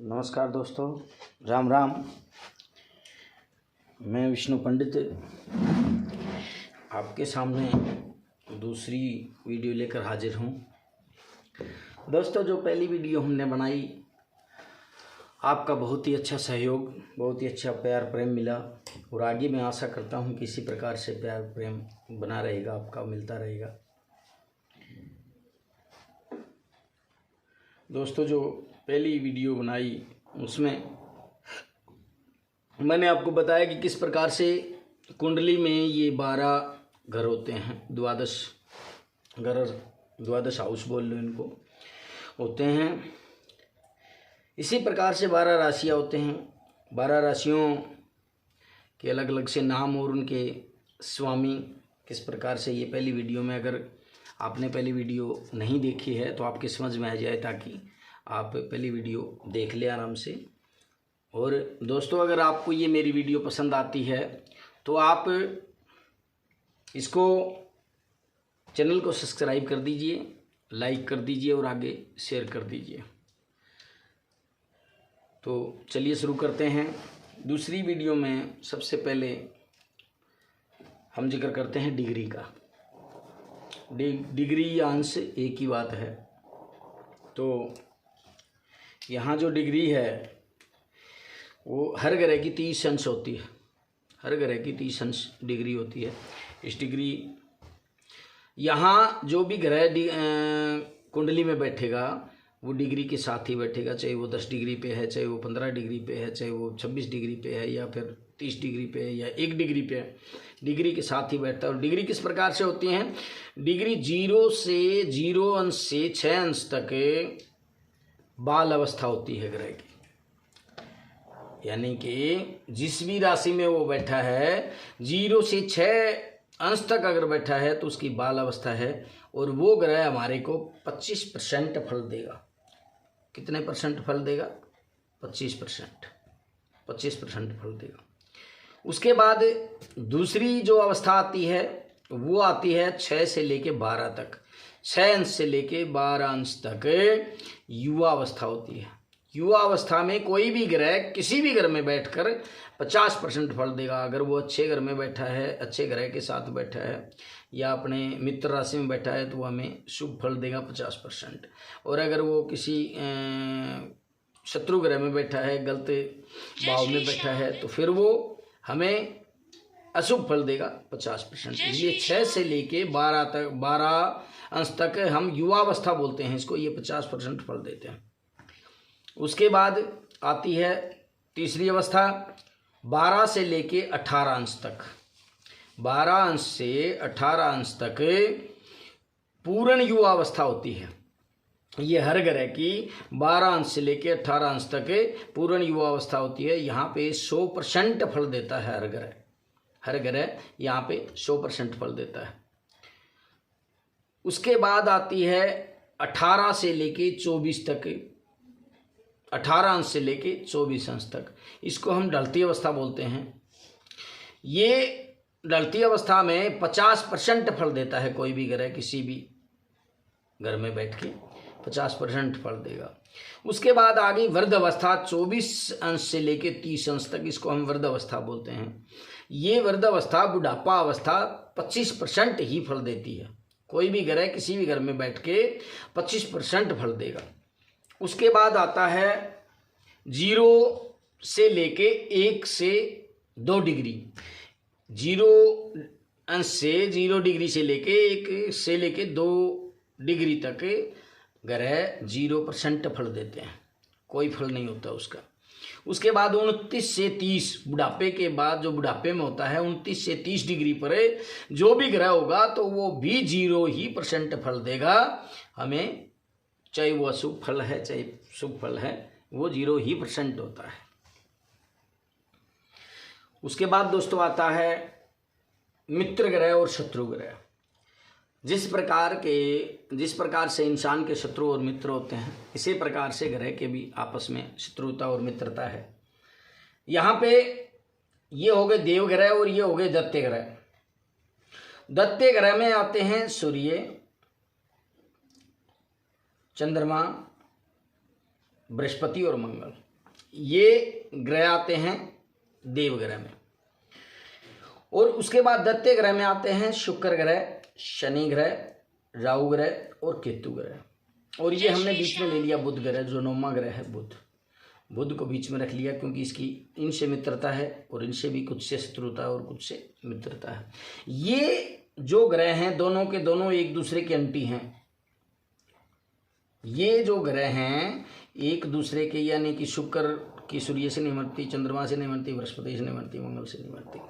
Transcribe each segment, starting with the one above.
नमस्कार दोस्तों, राम राम। मैं विष्णु पंडित आपके सामने दूसरी वीडियो लेकर हाजिर हूँ। दोस्तों, जो पहली वीडियो हमने बनाई, आपका बहुत ही अच्छा सहयोग, बहुत ही अच्छा प्यार प्रेम मिला और आगे मैं आशा करता हूँ कि इसी प्रकार से प्यार प्रेम बना रहेगा, आपका मिलता रहेगा। दोस्तों, जो पहली वीडियो बनाई उसमें मैंने आपको बताया कि किस प्रकार से कुंडली में ये 12 घर होते हैं, 12 घर, 12 हाउस बोल लो इनको, होते हैं। इसी प्रकार से 12 राशियाँ होते हैं। 12 राशियों के अलग अलग से नाम और उनके स्वामी किस प्रकार से, ये पहली वीडियो में, अगर आपने पहली वीडियो नहीं देखी है तो आपके समझ में आ जाए, ताकि आप पहली वीडियो देख ले आराम से। और दोस्तों, अगर आपको ये मेरी वीडियो पसंद आती है तो आप इसको, चैनल को सब्सक्राइब कर दीजिए, लाइक कर दीजिए और आगे शेयर कर दीजिए। तो चलिए शुरू करते हैं। दूसरी वीडियो में सबसे पहले हम जिक्र करते हैं डिग्री का। डिग्री अंश एक ही बात है। तो यहाँ जो डिग्री है वो हर ग्रह की 30 अंश होती है। हर ग्रह की 30 अंश डिग्री होती है। इस डिग्री, यहाँ जो भी ग्रह कुंडली में बैठेगा वो डिग्री के साथ ही बैठेगा, चाहे वो 10 डिग्री पे है, चाहे वो 15 डिग्री पे है, चाहे वो 26 डिग्री पे है, या फिर 30 डिग्री पे है, या 1 डिग्री पे है, डिग्री के साथ ही बैठता है। और डिग्री किस प्रकार से होती हैं? डिग्री 0 से 0 अंश से 6 अंश तक बाल अवस्था होती है ग्रह की। यानी कि जिस भी राशि में वो बैठा है, 0 से 6 अंश तक अगर बैठा है तो उसकी बाल अवस्था है। और वो ग्रह हमारे को 25% फल देगा। कितने परसेंट फल देगा? 25%। 25% फल देगा। उसके बाद दूसरी जो अवस्था आती है वो आती है 6 से लेके 12 तक। 6 अंश से लेके 12 अंश तक युवा अवस्था होती है। युवा अवस्था में कोई भी ग्रह किसी भी घर में बैठकर 50% फल देगा। अगर वो अच्छे घर में बैठा है, अच्छे ग्रह के साथ बैठा है, या अपने मित्र राशि में बैठा है, तो वो हमें शुभ फल देगा 50%। और अगर वो किसी शत्रु ग्रह में बैठा है, गलत भाव में बैठा है, तो फिर वो हमें अशुभ फल देगा 50%। इसलिए 6 से लेके 12 अंश तक हम युवावस्था बोलते हैं इसको, ये 50% फल देते हैं। उसके बाद आती है तीसरी अवस्था, 12 से लेके 18 अंश तक। 12 अंश से 18 अंश तक पूर्ण युवावस्था होती है। ये हर ग्रह की 12 अंश से लेके 18 अंश तक पूर्ण युवावस्था होती है। यहाँ पे 100% फल देता है हर ग्रह। हर ग्रह यहाँ पे 100% फल देता है। उसके बाद आती है 18 से लेके 24 तक। 18 अंश से लेके 24 अंश तक, इसको हम ढलती अवस्था बोलते हैं। ये ढलती अवस्था में 50% फल देता है। कोई भी ग्रह किसी भी घर में बैठ के 50% फल देगा। उसके बाद आगे वृद्ध अवस्था, 24 अंश से लेके 30 अंश तक, इसको हम वृद्ध अवस्था बोलते हैं। ये वृद्ध अवस्था, बुढ़ापा अवस्था 25% ही फल देती है। कोई भी ग्रह किसी भी घर में बैठ के 25% फल देगा। उसके बाद आता है 0 से लेके 1 से 2 डिग्री। 0 अंश से 0 डिग्री से लेके 1 से लेके 2 डिग्री तक ग्रह 0% फल देते हैं। कोई फल नहीं होता उसका। उसके बाद 29 से 30, बुढ़ापे के बाद जो बुढ़ापे में होता है, 29 से 30 डिग्री पर जो भी ग्रह होगा तो वो भी 0% फल देगा हमें। चाहे वो अशुभ फल है चाहे शुभ फल है, वो 0% होता है। उसके बाद दोस्तों आता है मित्र ग्रह और शत्रु ग्रह। जिस प्रकार से इंसान के शत्रु और मित्र होते हैं, इसी प्रकार से ग्रह के भी आपस में शत्रुता और मित्रता है। यहाँ पे ये हो गए देव ग्रह और ये हो गए दैत्य ग्रह। दैत्य ग्रह में आते हैं सूर्य, चंद्रमा, बृहस्पति और मंगल। ये ग्रह आते हैं देवग्रह में। और उसके बाद दैत्य ग्रह में आते हैं शुक्र ग्रह, शनि ग्रह, राहु ग्रह और केतु ग्रह। और ये हमने बीच में ले लिया बुध ग्रह, जो 9वां ग्रह है बुध को बीच में रख लिया, क्योंकि इसकी इनसे मित्रता है और इनसे भी कुछ से शत्रुता और कुछ से मित्रता है। ये जो ग्रह हैं दोनों के दोनों एक दूसरे के एंटी हैं। ये जो ग्रह हैं एक दूसरे के, यानी कि शुक्र की सूर्य से नहीं बनती, चंद्रमा से नहीं बनती, बृहस्पति से नहीं बनती, मंगल से नहीं बनती,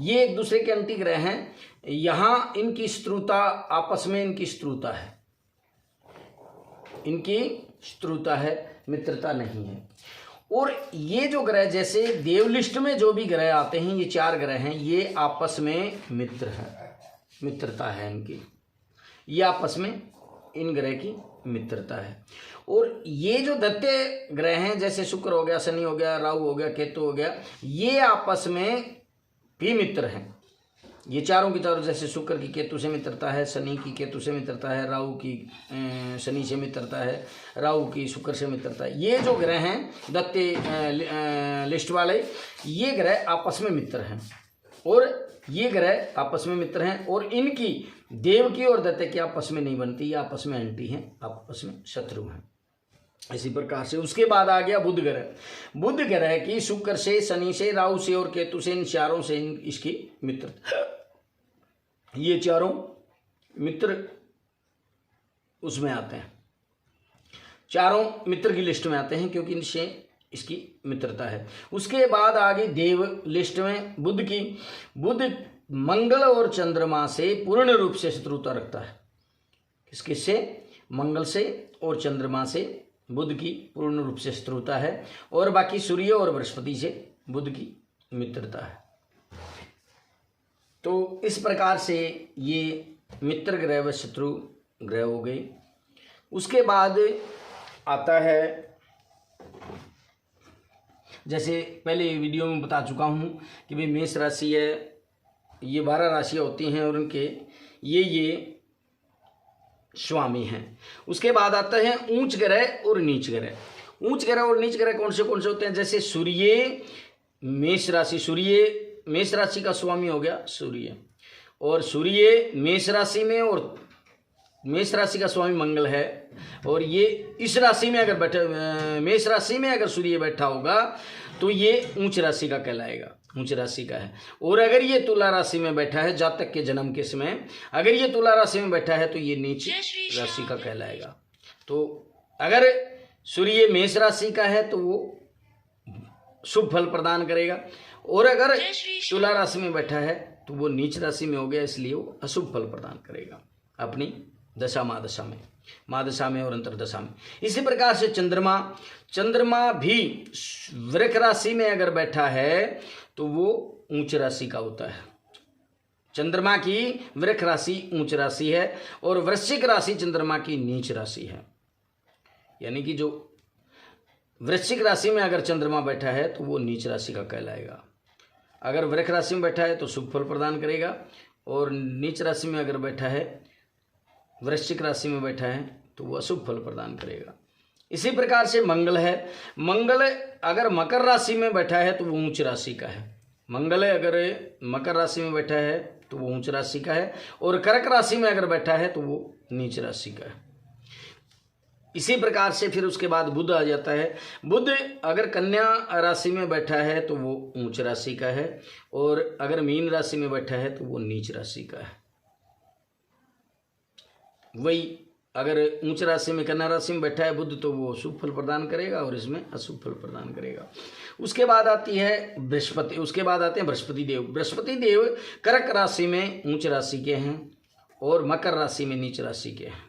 ये एक दूसरे के एंटी ग्रह हैं। यहाँ इनकी शत्रुता, आपस में इनकी शत्रुता है, इनकी शत्रुता है, मित्रता नहीं है। और ये जो ग्रह, जैसे देवलिस्ट में जो भी ग्रह आते हैं, ये 4 ग्रह हैं, ये आपस में मित्र हैं, मित्रता है इनकी, ये आपस में इन ग्रह की मित्रता है। और ये जो दैत्य ग्रह हैं, जैसे शुक्र हो गया, शनि हो गया, राहु हो गया, केतु हो गया, ये आपस में भी मित्र हैं। ये चारों की चारों, जैसे शुक्र की केतु से मित्रता है, शनि की केतु से मित्रता है, राहु की शनि से मित्रता है, राहु की शुक्र से मित्रता है। ये जो ग्रह हैं दैत्य लिस्ट वाले, ये ग्रह आपस में मित्र हैं। और ये ग्रह आपस में मित्र हैं, और इनकी देव की और दैत्य की आपस में नहीं बनती, ये आपस में एंटी हैं, आपस में शत्रु हैं। इसी प्रकार से उसके बाद आ गया बुध ग्रह। बुध ग्रह की शुक्र से, शनि से, राहु से और केतु से, इन चारों से इसकी मित्रता, ये चारों मित्र उसमें आते हैं, चारों मित्र की लिस्ट में आते हैं, क्योंकि इनसे इसकी मित्रता है। उसके बाद आ गई देव लिस्ट में बुध की। बुध मंगल और चंद्रमा से पूर्ण रूप से शत्रुता रखता है। किसके से? मंगल से और चंद्रमा से बुध की पूर्ण रूप से शत्रुता है, और बाकी सूर्य और बृहस्पति से बुध की मित्रता है। तो इस प्रकार से ये मित्र ग्रह व शत्रु ग्रह हो गए। उसके बाद आता है, जैसे पहले वीडियो में बता चुका हूँ कि भाई मेष राशि है, ये 12 राशियाँ होती हैं और उनके ये स्वामी हैं। उसके बाद आता है ऊंच ग्रह और नीच ग्रह। ऊंच ग्रह और नीच ग्रह कौन से होते हैं? जैसे सूर्य मेष राशि, सूर्य मेष राशि का स्वामी हो गया सूर्य, और सूर्य मेष राशि में, और मेष राशि का स्वामी मंगल है, और ये इस राशि में अगर बैठे, मेष राशि में अगर सूर्य बैठा होगा तो ये ऊंच राशि का कहलाएगा, ऊंच राशि का है। और अगर ये तुला राशि में बैठा है, जातक के जन्म के समय अगर ये तुला राशि में बैठा है तो ये नीच राशि का कहलाएगा। तो अगर सूर्य मेष राशि का है तो वो शुभ फल प्रदान करेगा, और अगर तुला राशि में बैठा है तो वो नीच राशि में हो गया, इसलिए वो अशुभ फल प्रदान करेगा अपनी दशा महादशा में और अंतरदशा में। इसी प्रकार से चंद्रमा भी वृक राशि में अगर बैठा है तो वो ऊंच राशि का होता है। चंद्रमा की वृक राशि ऊंच राशि है, और वृश्चिक राशि चंद्रमा की नीच राशि है। यानी कि जो वृश्चिक राशि में अगर चंद्रमा बैठा है तो वो नीच राशि का कहलाएगा। अगर वृक राशि में बैठा है तो शुभ फल प्रदान करेगा, और नीच राशि में अगर बैठा है, वृश्चिक राशि में बैठा है तो वो अशुभ फल प्रदान करेगा। इसी प्रकार से मंगल है। मंगल अगर मकर राशि में बैठा है तो वो ऊंच राशि का है। मंगल अगर मकर राशि में बैठा है तो वो ऊंच राशि का है, और कर्क राशि में अगर बैठा है तो वो नीच राशि का है। इसी प्रकार से फिर उसके बाद बुध आ जाता है। बुध अगर कन्या राशि में बैठा है तो वो ऊंच राशि का है, और अगर मीन राशि में बैठा है तो वो नीच राशि का है। वही अगर ऊंच राशि में, कन्या राशि में बैठा है बुध तो वो शुभ फल प्रदान करेगा, और इसमें अशुभ फल प्रदान करेगा। उसके बाद आती है बृहस्पति। उसके बाद आते हैं बृहस्पति देव। बृहस्पति देव कर्क राशि में ऊंच राशि के हैं, और मकर राशि में नीच राशि के हैं।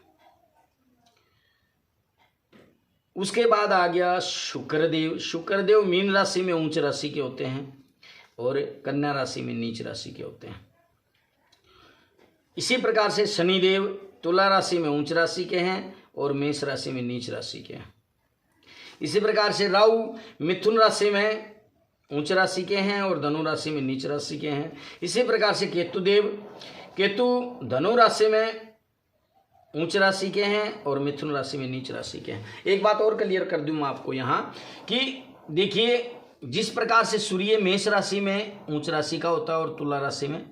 उसके बाद आ गया शुक्रदेव। शुक्रदेव मीन राशि में ऊंच राशि के होते हैं, और कन्या राशि में नीच राशि के होते हैं। इसी प्रकार से शनिदेव तुला राशि में ऊंच राशि के हैं, और मेष राशि में नीच राशि के हैं। इसी प्रकार से राहु मिथुन राशि में ऊंच राशि के हैं, और धनु राशि में नीच राशि के हैं। इसी प्रकार से केतु धनु राशि में ऊंच राशि के हैं, और मिथुन राशि में नीच राशि के हैं। एक बात और क्लियर कर दूं मैं आपको यहाँ कि देखिए जिस प्रकार से सूर्य मेष राशि में उच्च राशि का होता है और तुला राशि में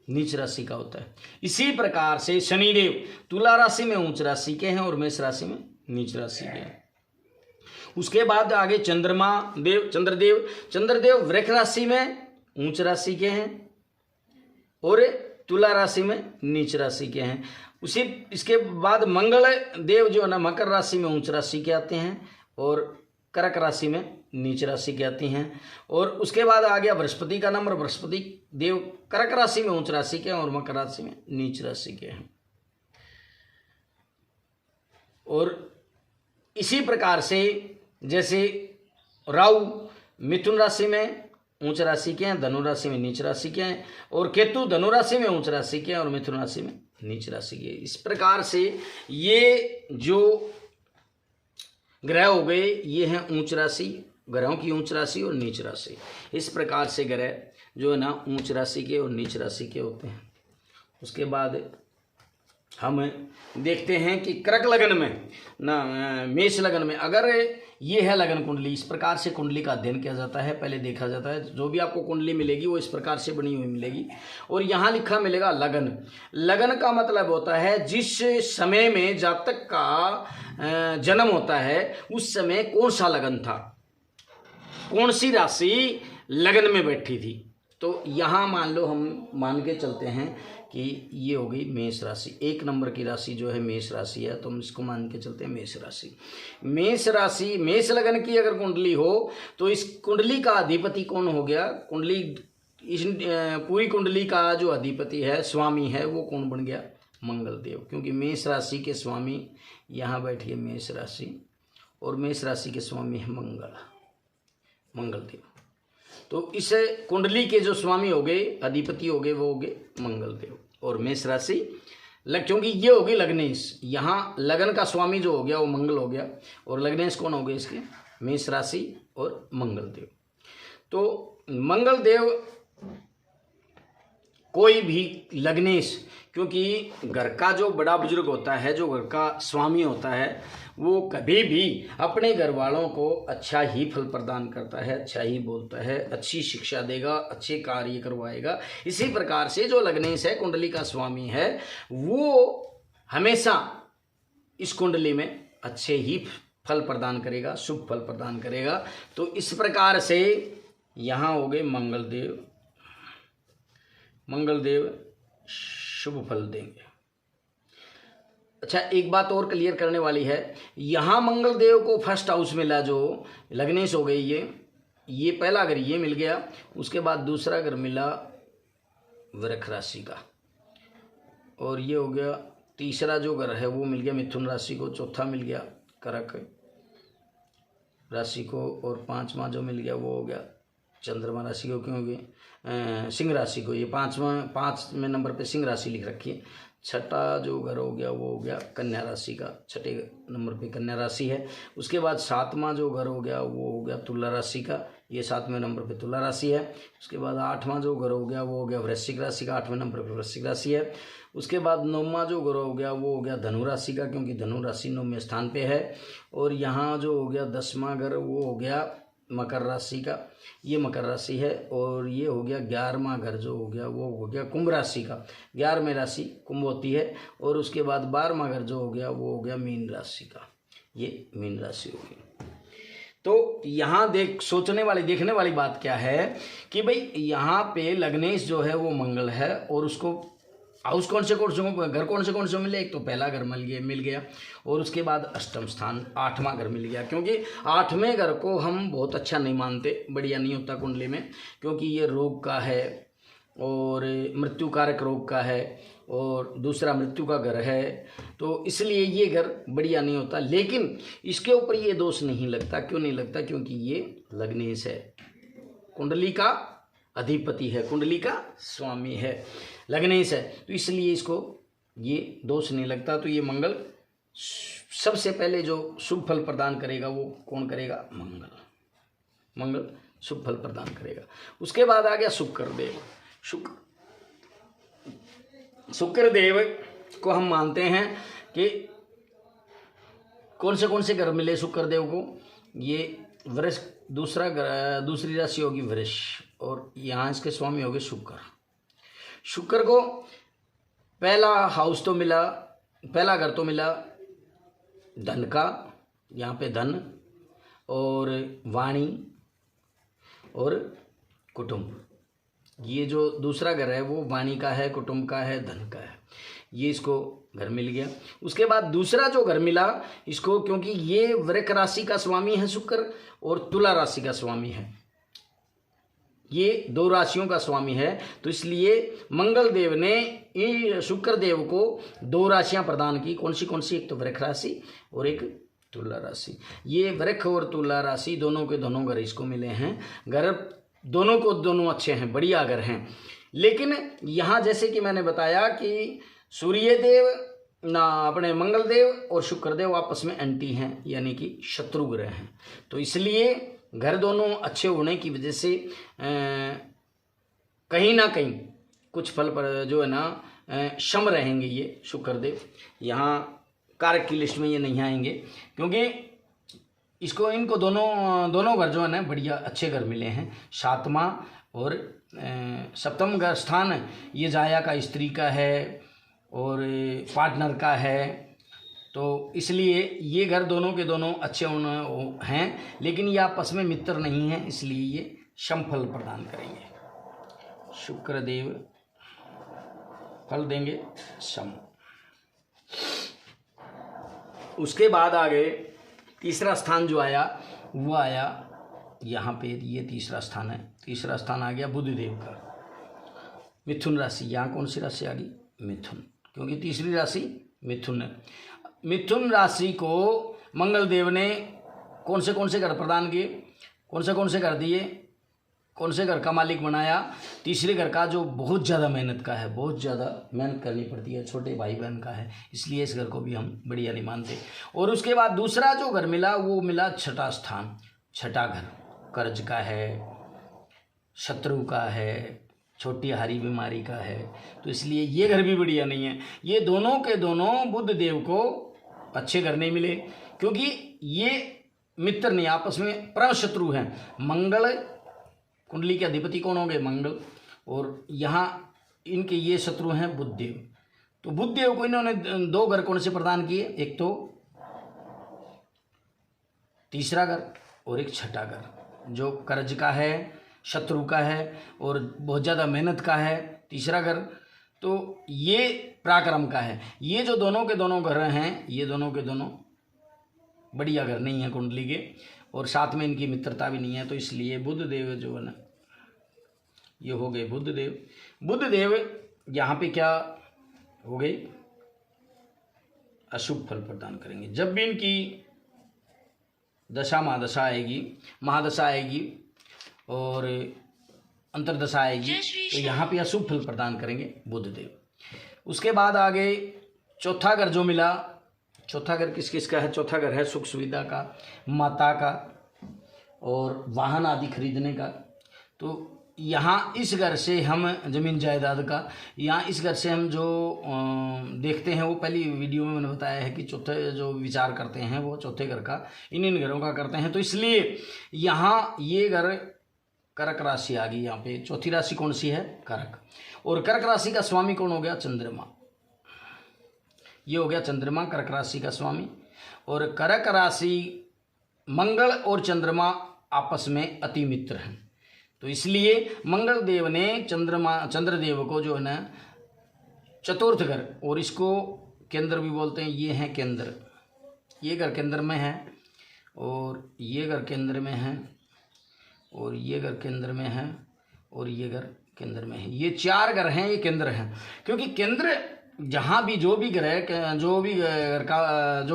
नीच राशि का होता है, इसी प्रकार से शनिदेव तुला राशि में उच्च राशि के हैं और मेष राशि में नीच राशि के हैं। उसके बाद आगे चंद्रदेव वृष राशि में उच्च राशि के हैं और तुला राशि में नीच राशि के हैं। उसी इसके बाद मंगल देव जो है ना मकर राशि में उच्च राशि के आते हैं और कर्क राशि में नीच राशि के आती हैं। और उसके बाद आ गया बृहस्पति का नंबर, बृहस्पति देव कर्क राशि में उच्च राशि के हैं और मकर राशि में नीच राशि के हैं। और इसी प्रकार से जैसे राहु मिथुन राशि में उच्च राशि के हैं, धनु राशि में नीच राशि के हैं, और केतु धनु राशि में उच्च राशि के हैं और मिथुन राशि में नीच राशि के। इस प्रकार से ये जो ग्रह हो गए ये हैं उच्च राशि, ग्रहों की उच्च राशि और नीच राशि। इस प्रकार से ग्रह जो है ना उच्च राशि के और नीच राशि के होते हैं। उसके बाद हम देखते हैं कि कर्क लगन में ना मेष लगन में अगर ये है लगन कुंडली, इस प्रकार से कुंडली का अध्ययन किया जाता है। पहले देखा जाता है जो भी आपको कुंडली मिलेगी वो इस प्रकार से बनी हुई मिलेगी। और यहाँ लिखा मिलेगा लगन। लगन का मतलब होता है जिस समय में जातक का जन्म होता है उस समय कौन सा लगन था, कौन सी राशि लगन में बैठी थी। तो यहाँ मान लो हम मान के चलते हैं कि ये हो गई मेष राशि, 1 नंबर की राशि जो है मेष राशि है, तो हम इसको मान के चलते हैं मेष राशि। मेष राशि मेष लगन की अगर कुंडली हो तो इस कुंडली का अधिपति कौन हो गया, कुंडली इस पूरी कुंडली का जो अधिपति है स्वामी है वो कौन बन गया, मंगल देव। क्योंकि मेष राशि के स्वामी यहाँ बैठ गए मेष राशि और मेष राशि के स्वामी है मंगल देव। तो इस कुंडली के जो स्वामी हो गए अधिपति हो गए वो हो गए मंगल देव। और मेष राशि क्योंकि ये हो गई लग्नेश, यहाँ लगन का स्वामी जो हो गया वो मंगल हो गया और लग्नेश कौन हो गए इसके, मेष राशि और मंगल देव। तो मंगल देव कोई भी लग्नेश, क्योंकि घर का जो बड़ा बुजुर्ग होता है, जो घर का स्वामी होता है, वो कभी भी अपने घर वालों को अच्छा ही फल प्रदान करता है, अच्छा ही बोलता है, अच्छी शिक्षा देगा, अच्छे कार्य करवाएगा। इसी प्रकार से जो लग्नेश है कुंडली का स्वामी है वो हमेशा इस कुंडली में अच्छे ही फल प्रदान करेगा, शुभ फल प्रदान करेगा। तो इस प्रकार से यहाँ हो गए मंगल देव शुभ फल देंगे। अच्छा एक बात और क्लियर करने वाली है, यहाँ मंगल देव को फर्स्ट हाउस मिला जो लग्नेश हो गई, ये पहला घर ये मिल गया, उसके बाद दूसरा घर मिला वृष राशि का, और ये हो गया तीसरा जो घर है वो मिल गया मिथुन राशि को, चौथा मिल गया कर्क राशि को, और पांचवा जो मिल गया वो हो गया चंद्रमा राशि को, क्योंकि सिंह राशि को। ये पांचवें नंबर पे सिंह राशि लिख रखी है। छठा जो घर हो गया वो हो गया कन्या राशि का, छठे नंबर पे कन्या राशि है। उसके बाद सातवां जो घर हो गया वो हो गया तुला राशि का, ये 7वें नंबर पे तुला राशि है। उसके बाद 8वां जो घर हो गया वो हो गया वृश्चिक राशि का, 8वें नंबर पे वृश्चिक राशि है। उसके बाद 9वां जो घर हो गया वो हो गया धनु राशि का, क्योंकि धनु राशि 9वें स्थान पे है। और यहाँ जो हो गया 10वां घर वो हो गया मकर राशि का, ये मकर राशि है। और ये हो गया 11वां घर जो हो गया वो हो गया कुंभ राशि का, 11वें राशि कुंभ होती है। और उसके बाद 12वां घर जो हो गया वो हो गया मीन राशि का, ये मीन राशि होगी। तो यहाँ सोचने वाली देखने वाली बात क्या है कि भाई यहाँ पे लग्नेश जो है वो मंगल है, और उसको हाउस कौन से घर कौन से मिले, एक तो पहला घर मिल गया, और उसके बाद अष्टम स्थान 8वां घर मिल गया। क्योंकि 8वें घर को हम बहुत अच्छा नहीं मानते, बढ़िया नहीं होता कुंडली में, क्योंकि ये रोग का है और मृत्यु कारक रोग का है, और दूसरा मृत्यु का घर है, तो इसलिए ये घर बढ़िया नहीं होता। लेकिन इसके ऊपर ये दोष नहीं लगता। क्यों नहीं लगता? क्योंकि ये लग्नेश है, कुंडली का अधिपति है, कुंडली का स्वामी है, लग्नेश है, तो इसलिए इसको ये दोष नहीं लगता। तो ये मंगल सबसे पहले जो शुभ फल प्रदान करेगा वो कौन करेगा? मंगल शुभ फल प्रदान करेगा। उसके बाद आ गया शुक्रदेव। शुक्रदेव को हम मानते हैं कि कौन से घर मिले शुक्रदेव को, ये वृष दूसरी राशि होगी वृष, और यहाँ इसके स्वामी हो गए शुक्र। शुक्र को पहला हाउस तो मिला, पहला घर तो मिला धन का, यहाँ पे धन और वाणी और कुटुंब। ये जो दूसरा घर है वो वाणी का है, कुटुंब का है, धन का है, ये इसको घर मिल गया। उसके बाद दूसरा जो घर मिला इसको, क्योंकि ये वृक राशि का स्वामी है शुक्र और तुला राशि का स्वामी है, ये दो राशियों का स्वामी है, तो इसलिए मंगल देव ने शुक्र देव को दो राशियां प्रदान की। कौन सी? एक तो वृक राशि और एक तुला राशि। ये वृक और तुला राशि दोनों के दोनों घर इसको मिले हैं। घर दोनों को दोनों अच्छे हैं, बढ़िया घर हैं। लेकिन यहाँ जैसे कि मैंने बताया कि सूर्य देव ना अपने मंगल देव और शुक्र देव आपस में एंटी हैं, यानी कि शत्रु ग्रह हैं, तो इसलिए घर दोनों अच्छे होने की वजह से कहीं ना कहीं कुछ फल पर जो है ना शम रहेंगे ये शुक्र देव। यहाँ कारक की लिस्ट में ये नहीं आएंगे, क्योंकि इनको दोनों घर जो है ना बढ़िया अच्छे घर मिले हैं। सातवां और सप्तम घर स्थान ये जाया का, स्त्री का है और पार्टनर का है, तो इसलिए ये घर दोनों के दोनों अच्छे हैं, लेकिन ये आपस में मित्र नहीं हैं, इसलिए ये समफल प्रदान करेंगे। शुक्र देव फल देंगे सम। उसके बाद आगे तीसरा स्थान जो आया वो आया यहाँ पे, ये तीसरा स्थान है। तीसरा स्थान आ गया बुध देव का, मिथुन राशि। यहाँ कौन सी राशि आ गई? मिथुन, क्योंकि तीसरी राशि मिथुन है। मिथुन राशि को मंगल देव ने कौन से घर प्रदान किए, कौन से घर दिए, कौन से घर का मालिक बनाया? तीसरे घर का, जो बहुत ज़्यादा मेहनत का है, बहुत ज़्यादा मेहनत करनी पड़ती है, छोटे भाई बहन का है, इसलिए इस घर को भी हम बढ़िया नहीं मानते। और उसके बाद दूसरा जो घर मिला वो मिला छठा स्थान, छठा घर कर्ज का है, शत्रु का है, छोटी हारी बीमारी का है, तो इसलिए ये घर भी बढ़िया नहीं है। ये दोनों के दोनों बुध देव को अच्छे घर नहीं मिले, क्योंकि ये मित्र नहीं, आपस में परम शत्रु हैं। मंगल कुंडली के अधिपति कौन होंगे? मंगल, और यहाँ इनके ये शत्रु हैं बुधदेव। तो बुधदेव को इन्होंने दो घर कौन से प्रदान किए? एक तो तीसरा घर और एक छठा घर, जो कर्ज का है, शत्रु का है और बहुत ज़्यादा मेहनत का है। तीसरा घर तो ये पराक्रम का है। ये जो दोनों के दोनों घर हैं, ये दोनों के दोनों बढ़िया घर नहीं है कुंडली के, और साथ में इनकी मित्रता भी नहीं है, तो इसलिए बुध देव जो है ना, ये हो गए बुध देव। बुध देव यहाँ पे क्या हो गए? अशुभ फल प्रदान करेंगे। जब भी इनकी दशा महादशा आएगी और अंतरदशा आएगी, तो यहाँ पे अशुभ फल प्रदान करेंगे बुध देव। उसके बाद आगे चौथा घर जो मिला, चौथा घर किस किस का है? चौथा घर है सुख सुविधा का, माता का और वाहन आदि खरीदने का। तो यहाँ इस घर से हम जमीन जायदाद का, यहाँ इस घर से हम जो देखते हैं, वो पहली वीडियो में मैंने बताया है कि चौथे जो विचार करते हैं वो चौथे घर का, इन घरों का करते हैं। तो इसलिए यहाँ ये घर कर्क राशि आ गई। यहाँ पे चौथी राशि कौन सी है? कर्क। और कर्क राशि का स्वामी कौन हो गया? चंद्रमा। ये हो गया चंद्रमा कर्क राशि का स्वामी। और कर्क राशि मंगल और चंद्रमा आपस में अति मित्र हैं, तो इसलिए मंगल देव ने चंद्रदेव को जो है ना चतुर्थ घर, और इसको केंद्र भी बोलते हैं, ये है केंद्र, ये घर केंद्र में है और ये घर केंद्र में है और ये घर केंद्र में है और ये घर केंद्र में है। ये चार घर हैं, ये केंद्र हैं, क्योंकि केंद्र जहाँ भी जो भी ग्रह जो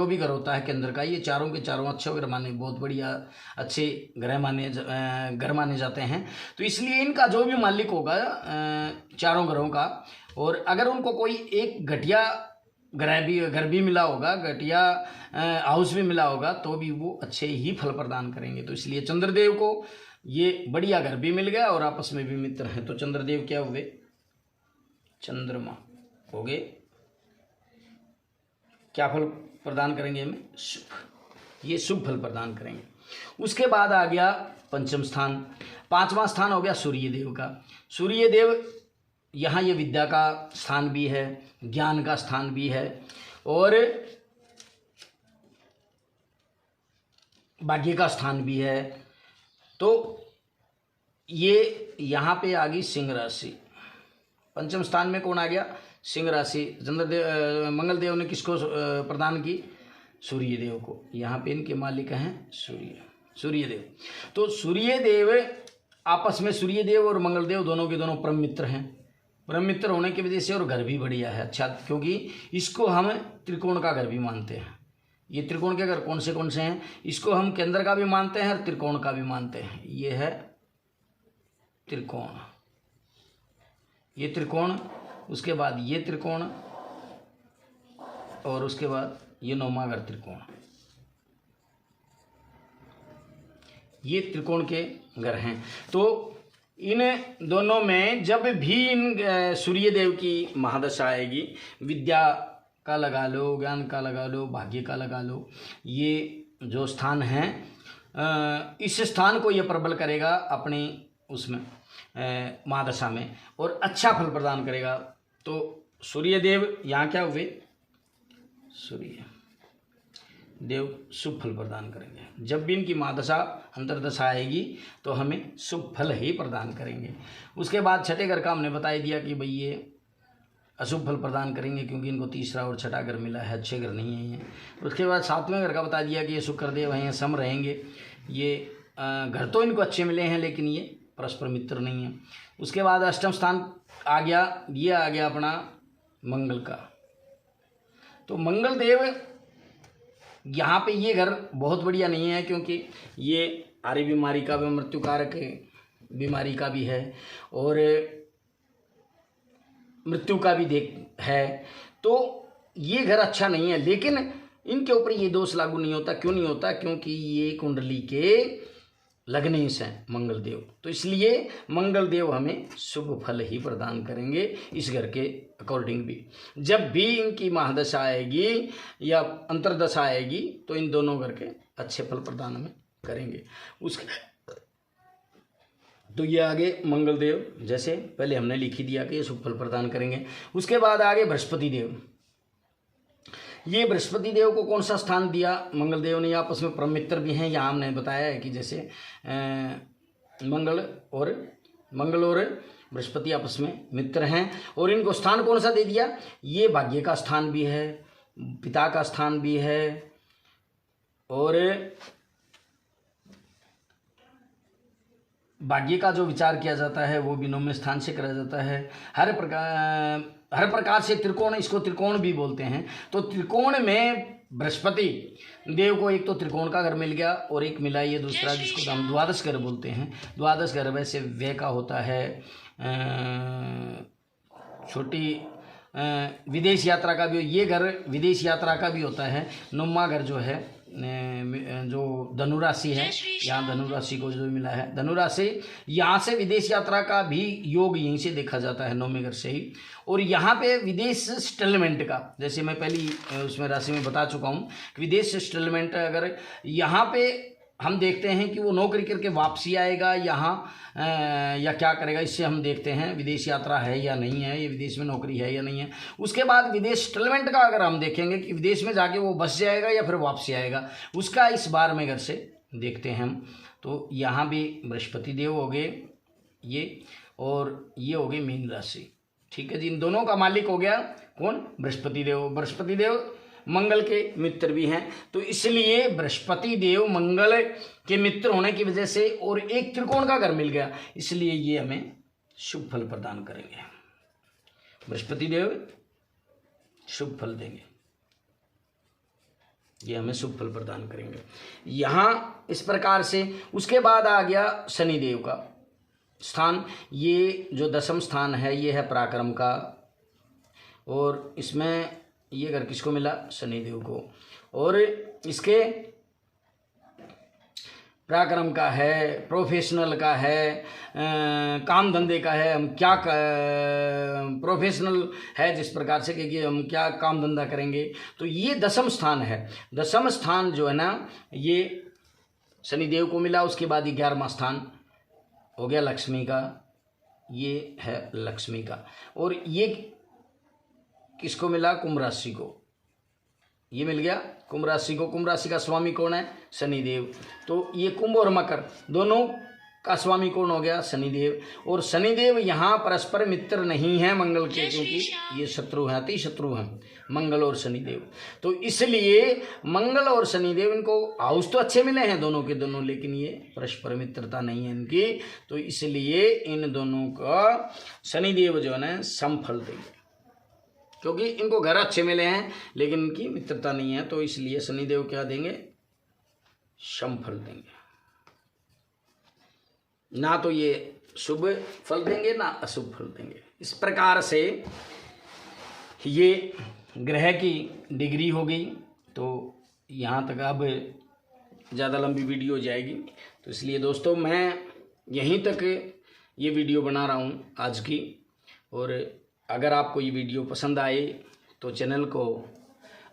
भी घर होता है केंद्र का, ये चारों के चारों अच्छे ग्रह माने, बहुत बढ़िया अच्छे घर माने जाते हैं। तो इसलिए इनका जो भी मालिक होगा चारों ग्रहों का, और अगर उनको कोई एक घटिया घर भी मिला होगा, घटिया हाउस भी मिला होगा, तो भी वो अच्छे ही फल प्रदान करेंगे। तो इसलिए चंद्रदेव को ये बढ़िया घर भी मिल गया और आपस में भी मित्र हैं। तो चंद्रदेव क्या हुए? चंद्रमा हो गए। क्या फल प्रदान करेंगे हमें? शुभ। ये शुभ फल प्रदान करेंगे। उसके बाद आ गया पंचम स्थान। पांचवा स्थान हो गया सूर्य देव का। सूर्य देव यहाँ ये विद्या का स्थान भी है, ज्ञान का स्थान भी है और भाग्य का स्थान भी है। तो ये यहाँ पे आ गई सिंह राशि। पंचम स्थान में कौन आ गया? सिंह राशि। चंद्रदेव मंगल देव ने किसको प्रदान की? सूर्य देव को। यहाँ पे इनके मालिक हैं सूर्य देव। तो सूर्य देव आपस में, सूर्य देव और मंगल देव दोनों के दोनों परम मित्र हैं। परम मित्र होने की वजह से और घर भी बढ़िया है, अच्छा, क्योंकि इसको हम त्रिकोण का घर भी मानते हैं। ये त्रिकोण के घर कौन से हैं? इसको हम केंद्र का भी मानते हैं और त्रिकोण का भी मानते हैं। ये है त्रिकोण, ये त्रिकोण, उसके बाद ये त्रिकोण और उसके बाद ये नौवां घर त्रिकोण। ये त्रिकोण के घर हैं। तो इन दोनों में जब भी इन सूर्य देव की महादशा आएगी, विद्या का लगा लो, ज्ञान का लगा लो, भाग्य का लगा लो, ये जो स्थान है इस स्थान को ये प्रबल करेगा अपनी उसमें महादशा में और अच्छा फल प्रदान करेगा। तो सूर्य देव यहाँ क्या हुए? सूर्य देव शुभ फल प्रदान करेंगे। जब भी इनकी महादशा अंतर्दशा आएगी तो हमें शुभ फल ही प्रदान करेंगे। उसके बाद छठे घर का हमने बता दिया कि भाई ये अशुभ फल प्रदान करेंगे, क्योंकि इनको तीसरा और छठा घर मिला है, अच्छे घर नहीं है ये। उसके बाद सातवें घर का बता दिया कि ये शुक्रदेव हैं, सम रहेंगे। ये घर तो इनको अच्छे मिले हैं लेकिन ये परस्पर मित्र नहीं है। उसके बाद अष्टम स्थान आ गया, ये आ गया अपना मंगल का। तो मंगल देव यहाँ पे ये घर बहुत बढ़िया नहीं है, क्योंकि ये आरी बीमारी का भी, मृत्यु कारक बीमारी का भी है और मृत्यु का भी है। तो ये घर अच्छा नहीं है, लेकिन इनके ऊपर ये दोष लागू नहीं होता। क्यों नहीं होता? क्योंकि ये कुंडली के लग्नेश हैं मंगल देव। तो इसलिए मंगल देव हमें शुभ फल ही प्रदान करेंगे इस घर के अकॉर्डिंग भी। जब भी इनकी महादशा आएगी या अंतर्दशा आएगी तो इन दोनों घर के अच्छे फल प्रदान हमें करेंगे। तो ये आगे मंगल देव, जैसे पहले हमने लिख ही दिया कि ये शुभ फल प्रदान करेंगे। उसके बाद आगे बृहस्पति देव। ये बृहस्पति देव को कौन सा स्थान दिया मंगल देव ने? आपस में परम मित्र भी हैं। यहाँ हमने बताया है कि जैसे मंगल और बृहस्पति आपस में मित्र हैं और इनको स्थान कौन सा दे दिया? ये भाग्य का स्थान भी है, पिता का स्थान भी है और भाग्य का जो विचार किया जाता है वो भी नौवें स्थान से करा जाता है। हर प्रकार से त्रिकोण, इसको त्रिकोण भी बोलते हैं। तो त्रिकोण में बृहस्पति देव को एक तो त्रिकोण का घर मिल गया और एक मिला ये दूसरा, जिसको हम द्वादश घर बोलते हैं। द्वादश घर वैसे व्यय का होता है, छोटी विदेश यात्रा का भी, ये घर विदेश यात्रा का भी होता है। नौवां घर जो है जो धनुराशि है, यहाँ धनुराशि को जो मिला है, धनुराशि यहाँ से विदेश यात्रा का भी योग यहीं से देखा जाता है, नौवें घर से ही। और यहाँ पे विदेश सेटलमेंट का, जैसे मैं पहली उसमें राशि में बता चुका हूँ, विदेश सेटलमेंट अगर यहाँ पे हम देखते हैं कि वो नौकरी करके वापसी आएगा यहाँ या क्या करेगा, इससे हम देखते हैं विदेश यात्रा है या नहीं है, ये विदेश में नौकरी है या नहीं है। उसके बाद विदेश सेटलमेंट का अगर हम देखेंगे कि विदेश में जाके वो बस जाएगा या फिर वापसी आएगा, उसका इस बार में घर से देखते हैं हम। तो यहाँ भी बृहस्पति देव हो गए ये, और ये हो गई मीन राशि। ठीक है जी, इन दोनों का मालिक हो गया कौन? बृहस्पति देव। बृहस्पति देव मंगल के मित्र भी हैं, तो इसलिए बृहस्पति देव मंगल के मित्र होने की वजह से और एक त्रिकोण का घर मिल गया, इसलिए ये हमें शुभ फल प्रदान करेंगे। बृहस्पति देव शुभ फल देंगे, ये हमें शुभ फल प्रदान करेंगे यहाँ इस प्रकार से। उसके बाद आ गया शनि देव का स्थान। ये जो दशम स्थान है ये है पराक्रम का, और इसमें ये घर किसको मिला? शनिदेव को। और इसके पराक्रम का है, प्रोफेशनल का है, काम धंधे का है, हम क्या प्रोफेशनल है जिस प्रकार से कि हम क्या काम धंधा करेंगे। तो ये दशम स्थान है। दशम स्थान जो है ना ये शनिदेव को मिला। उसके बाद 11वां स्थान हो गया लक्ष्मी का, ये है लक्ष्मी का। और ये किसको मिला? कुंभ राशि को, ये मिल गया कुंभ राशि को। कुंभ राशि का स्वामी कौन है? शनिदेव। तो ये कुंभ और मकर दोनों का स्वामी कौन हो गया? शनिदेव। और शनिदेव यहाँ परस्पर मित्र नहीं है मंगल के, क्योंकि ये शत्रु हैं, अति शत्रु हैं मंगल और शनिदेव। तो इसलिए मंगल और शनिदेव इनको हाउस तो अच्छे मिले हैं दोनों के दोनों, लेकिन ये परस्पर मित्रता नहीं है इनकी। तो इसलिए इन दोनों का शनिदेव जो है ना समफल देंगे, क्योंकि इनको घर अच्छे मिले हैं लेकिन इनकी मित्रता नहीं है। तो इसलिए शनिदेव क्या देंगे? समफल देंगे। ना तो ये शुभ फल देंगे ना अशुभ फल देंगे। इस प्रकार से ये ग्रह की डिग्री हो गई। तो यहाँ तक अब ज़्यादा लंबी वीडियो जाएगी, तो इसलिए दोस्तों मैं यहीं तक ये वीडियो बना रहा हूँ आज की। और अगर आपको ये वीडियो पसंद आए तो चैनल को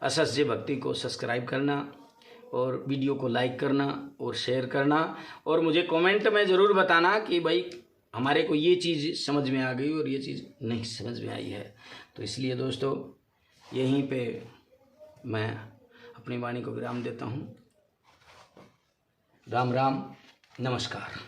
एसएसजे भक्ति को सब्सक्राइब करना और वीडियो को लाइक करना और शेयर करना, और मुझे कमेंट में ज़रूर बताना कि भाई हमारे को ये चीज़ समझ में आ गई और ये चीज़ नहीं समझ में आई है। तो इसलिए दोस्तों यहीं पे मैं अपनी वाणी को विराम देता हूँ। राम राम, नमस्कार।